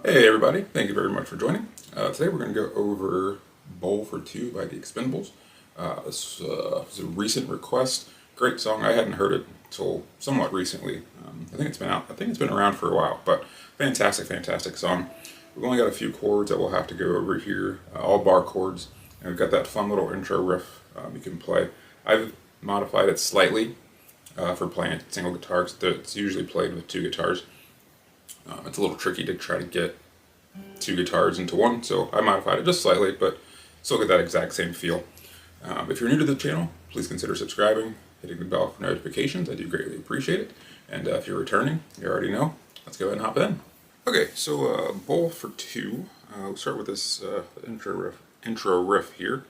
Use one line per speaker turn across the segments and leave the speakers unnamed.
Hey everybody, thank you very much for joining. Today we're going to go over Bowl for Two by the Expendables. This is a recent request. Great song. I hadn't heard it until somewhat recently. I think it's been out. I think it's been around for a while, but fantastic song. We've only got a few chords that we'll have to go over here, all bar chords, and we've got that fun little intro riff you can play. I've modified it slightly for playing single guitar, because it's usually played with two guitars. It's a little tricky to try to get two guitars into one, so I modified it just slightly, but still get that exact same feel. If you're new to the channel, please consider subscribing, hitting the bell for notifications. I do greatly appreciate it. And if you're returning, you already know. Let's go ahead and hop in. Okay, so Bowl for Two. We'll start with this intro riff here.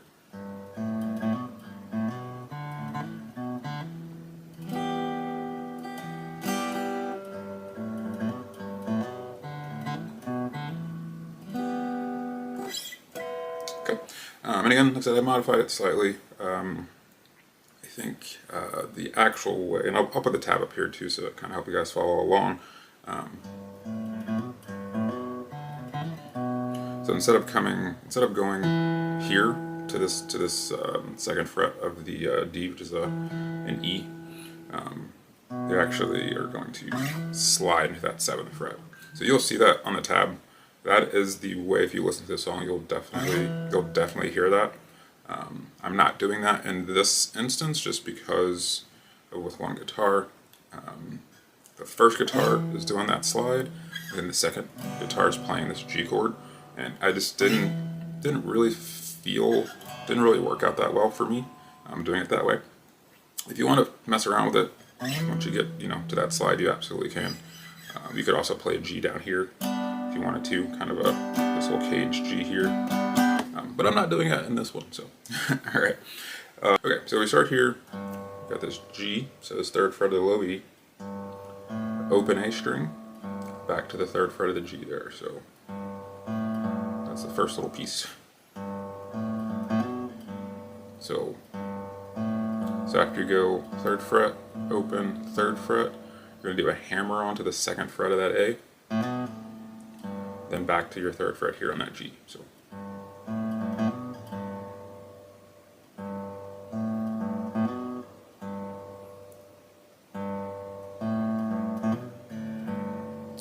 Okay, and again, like I said, I modified it slightly. I think the actual way, and I'll put the tab up here too, so it kind of help you guys follow along. So instead of going here to this second fret of the D, which is an E, you actually are going to slide into that 7th fret. So you'll see that on the tab. That is the way, if you listen to the song, you'll definitely hear that. I'm not doing that in this instance just because with one guitar, the first guitar is doing that slide, and then the second guitar is playing this G chord, and I just didn't really work out that well for me. I'm doing it that way. If you want to mess around with it, once you get to that slide, you absolutely can. You could also play a G down here if you wanted to, kind of this little cage G here. But I'm not doing that in this one, so alright. Okay, so we start here. We've got this G, so this 3rd fret of the low E, open A string, back to the 3rd fret of the G there, so that's the first little piece. So after you go 3rd fret, open, 3rd fret, you're going to do a hammer onto the 2nd fret of that A, then back to your 3rd fret here on that G. So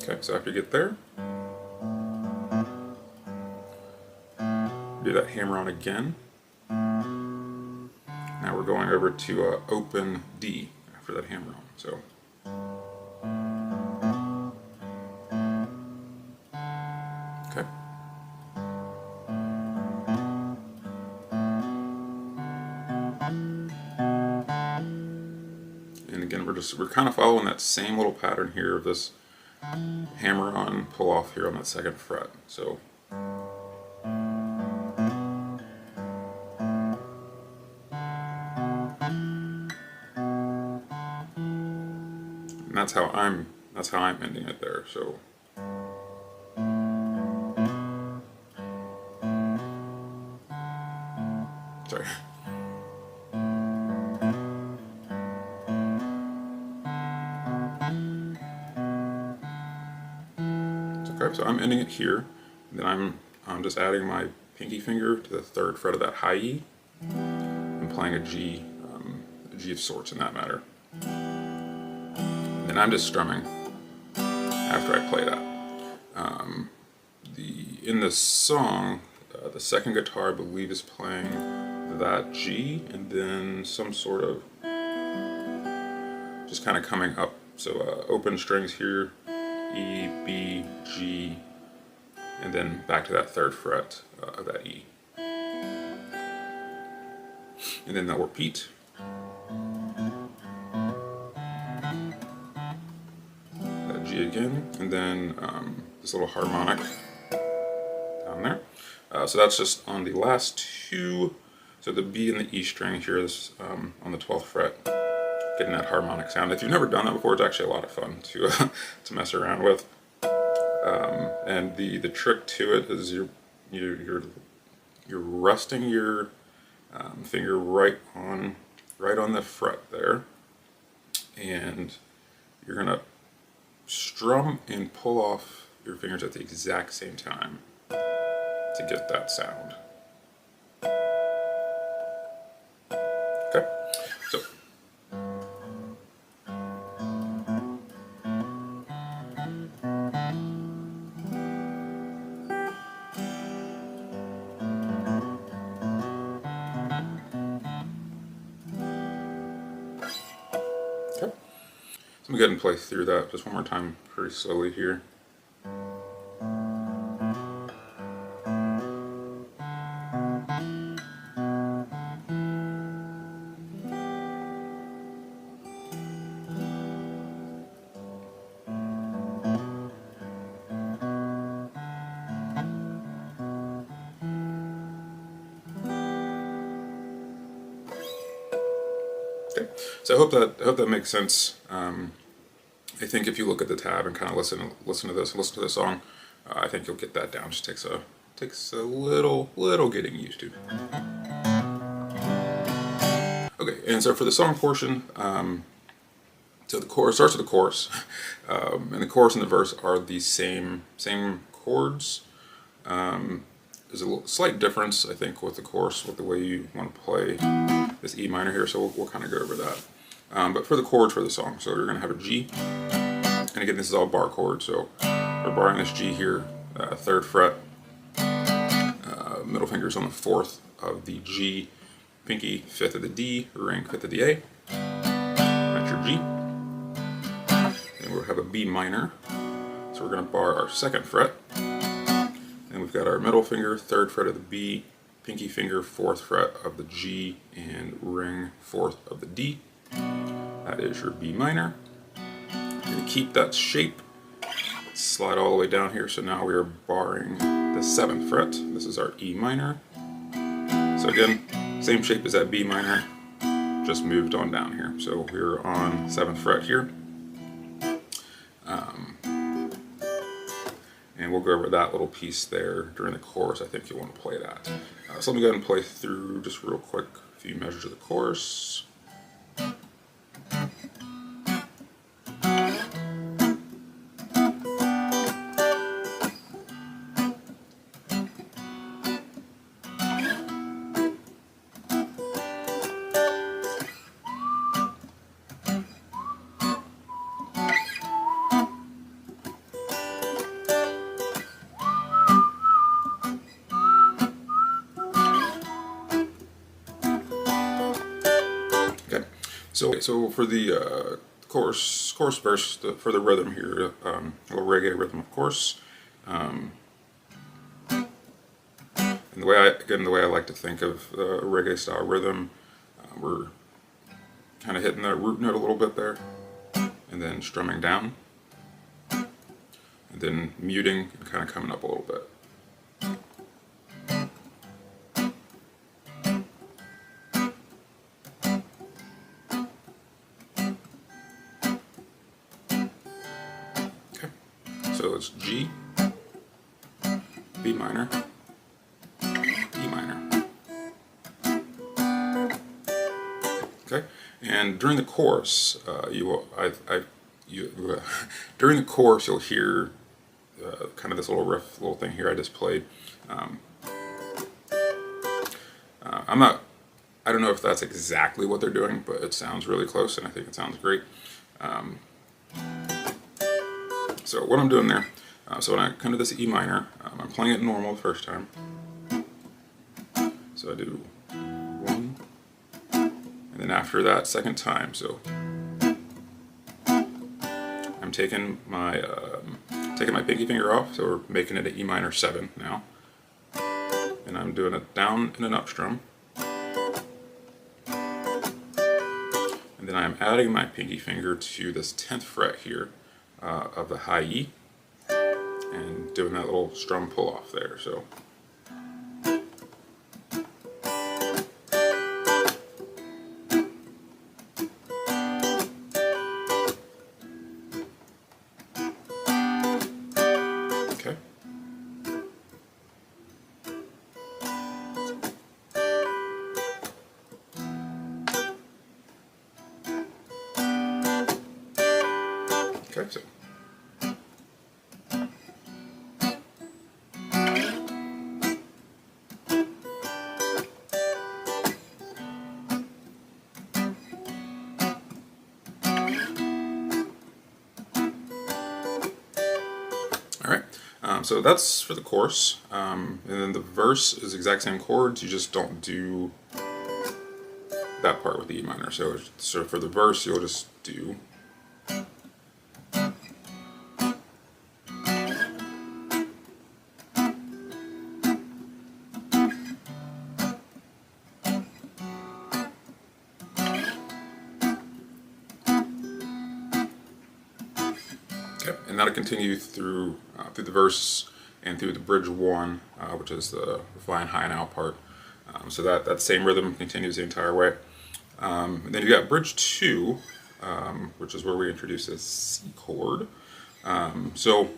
okay, so after you get there, do that hammer on again. Now we're going over to open D after that hammer on. So okay. And again, we're kind of following that same little pattern here of this hammer on, pull off here on that 2nd fret. So and that's how I'm ending it there. So sorry. Okay, so I'm ending it here, and then I'm just adding my pinky finger to the 3rd fret of that high E, and playing a G of sorts in that matter. And I'm just strumming after I play that. In the song, the 2nd guitar, I believe, is playing that G, and then some sort of just kind of coming up. So open strings here, E, B, G, and then back to that 3rd fret of that E. And then they'll repeat. That G again, and then this little harmonic down there. So that's just on the last two. So the B and the E string here is on the 12th fret, getting that harmonic sound. If you've never done that before, it's actually a lot of fun to to mess around with. And the trick to it is you're resting your finger right on the fret there, and you're gonna strum and pull off your fingers at the exact same time to get that sound. Okay, so okay. So let me go ahead and play through that just one more time pretty slowly here. Okay, so I hope that makes sense. I think if you look at the tab and kind of listen to this song, I think you'll get that down. It just takes a little getting used to. Okay, and so for the song portion, so the chorus starts with the chorus, and the chorus and the verse are the same chords. There's a slight difference, I think, with the chorus, with the way you want to play this E minor here, so we'll kind of go over that. But for the chords for the song, so you're going to have a G, and again, this is all bar chords, so we're barring this G here, 3rd fret, middle finger's on the 4th of the G, pinky 5th of the D, ring 5th of the A, that's your G. Then we'll have a B minor, so we're going to bar our 2nd fret, and we've got our middle finger, 3rd fret of the B, pinky finger, 4th fret of the G, and ring 4th of the D. That is your B minor. You're going to keep that shape, slide all the way down here, so now we are barring the 7th fret. This is our E minor. So again, same shape as that B minor, just moved on down here. So we're on 7th fret here. And we'll go over that little piece there during the chorus. I think you'll want to play that. So let me go ahead and play through just real quick a few measures of the chorus. So for the chorus verse, for the rhythm here, a little reggae rhythm, of course. And the way I like to think of a reggae style rhythm, we're kind of hitting that root note a little bit there, and then strumming down, and then muting and kind of coming up a little bit. So it's G, B minor, E minor. Okay, and during the chorus, during the chorus you'll hear kind of this little riff, little thing here I just played. I don't know if that's exactly what they're doing, but it sounds really close, and I think it sounds great. So what I'm doing there, so when I come to this E minor, I'm playing it normal the first time. So I do 1, and then after that, 2nd time, so I'm taking my pinky finger off, so we're making it an E minor 7 now, and I'm doing a down and an up strum, and then I'm adding my pinky finger to this 10th fret here. Of the high E, and doing that little strum pull off there. So okay. Okay, so So that's for the chorus, and then the verse is the exact same chords, you just don't do that part with the E minor. So for the verse, you'll just do and that'll continue through through the verse and through the bridge 1, which is the flying high and out part. So that same rhythm continues the entire way. And then you got bridge 2, which is where we introduce a C chord. So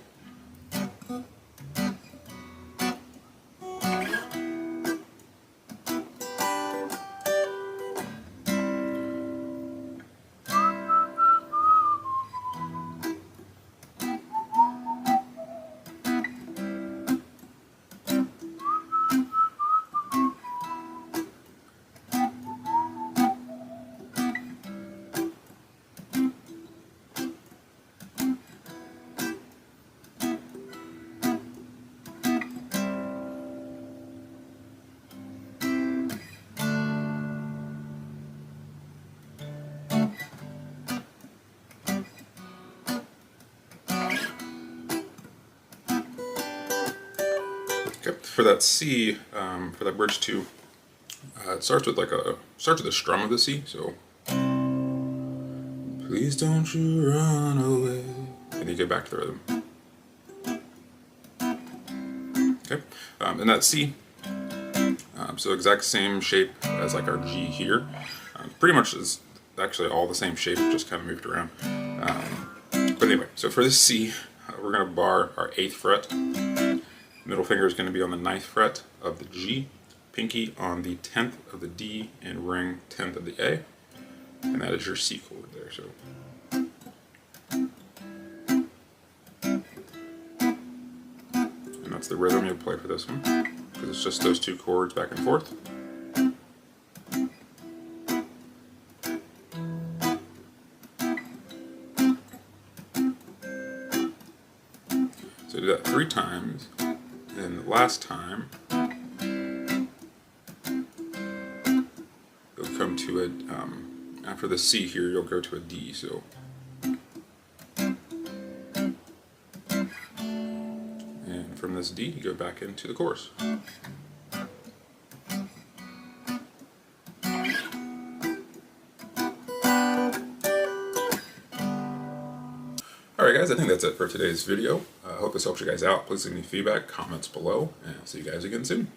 for that C, for that bridge 2, it starts with a strum of the C. So please don't you run away, and you get back to the rhythm. Okay, and that C, so exact same shape as like our G here. Pretty much is actually all the same shape, just kind of moved around. But anyway, so for this C, we're going to bar our 8th fret. Middle finger is going to be on the 9th fret of the G, pinky on the 10th of the D, and ring 10th of the A. And that is your C chord there. So and that's the rhythm you'll play for this one, because it's just those 2 chords back and forth. So do that 3 times. And the last time, you'll come to it, after the C here, you'll go to a D, so. And from this D, you go back into the chorus. Alright guys, I think that's it for today's video. I hope this helps you guys out. Please leave me feedback, comments below, and I'll see you guys again soon.